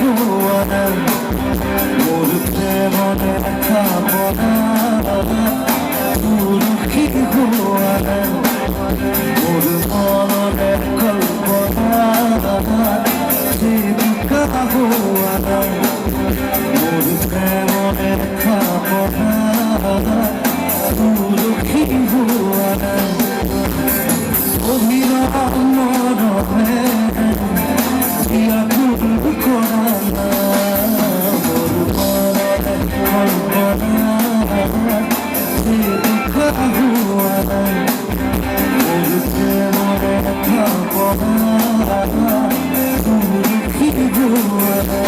গোয়ানা মোর প্রেমনে খাবনা দুঃখী গোয়ানা মোর মনে কল্পনা যে দুঃখ গোয়ানা মোর প্রেমনে খাবনা দুঃখী গোয়ানা অভিনব মরমে ইয়া কুল কোরানা মোর মনে কল্পনা যে দুঃখ গোয়ানা মোর প্রেমনে খাবনা দুঃখী গোয়ানা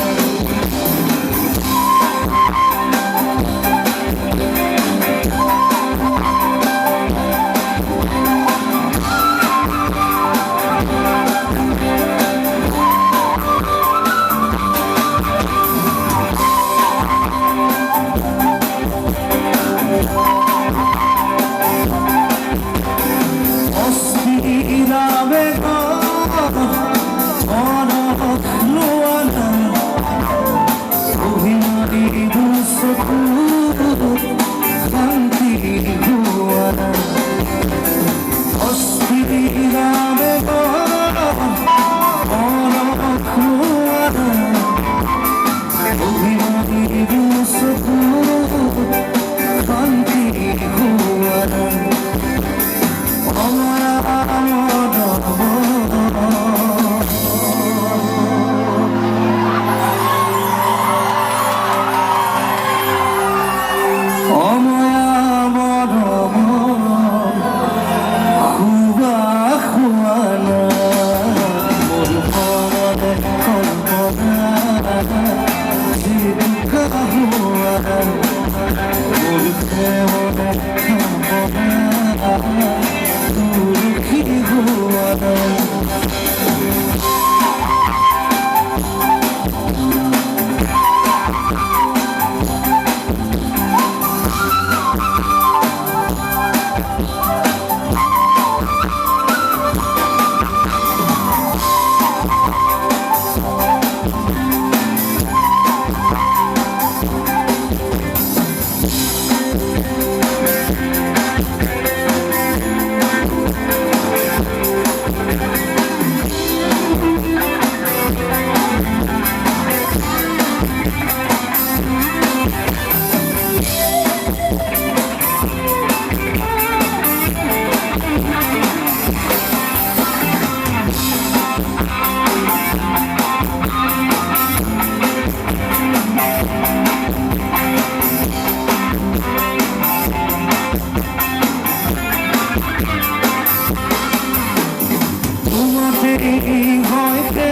হইতে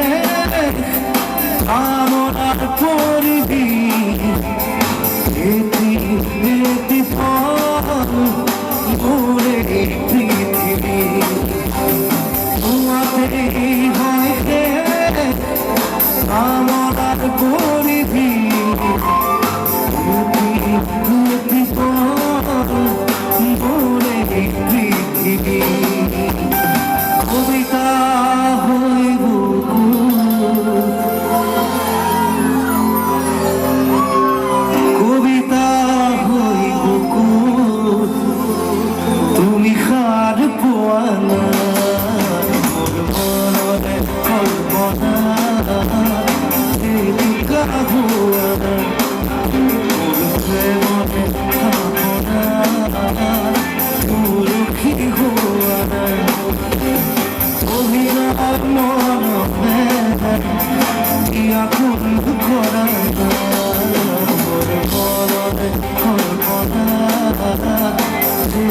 আমার পরিবি এটি এটি ফল ঘুরে পৃথিবী তোমাতে হইতে আমার পরিবি এটি এটি ফল ঘুরে পৃথিবী কবিতা হইব কবিতা হইব তুমি খার পোয়ানা মনে কল্পনা দেবিকা ভুয়ানা মনে খাবনা দুঃখী ভুয়ানা অভিনব মরমে ইয়া কুল কোরানা মোর মনে কল্পনা যে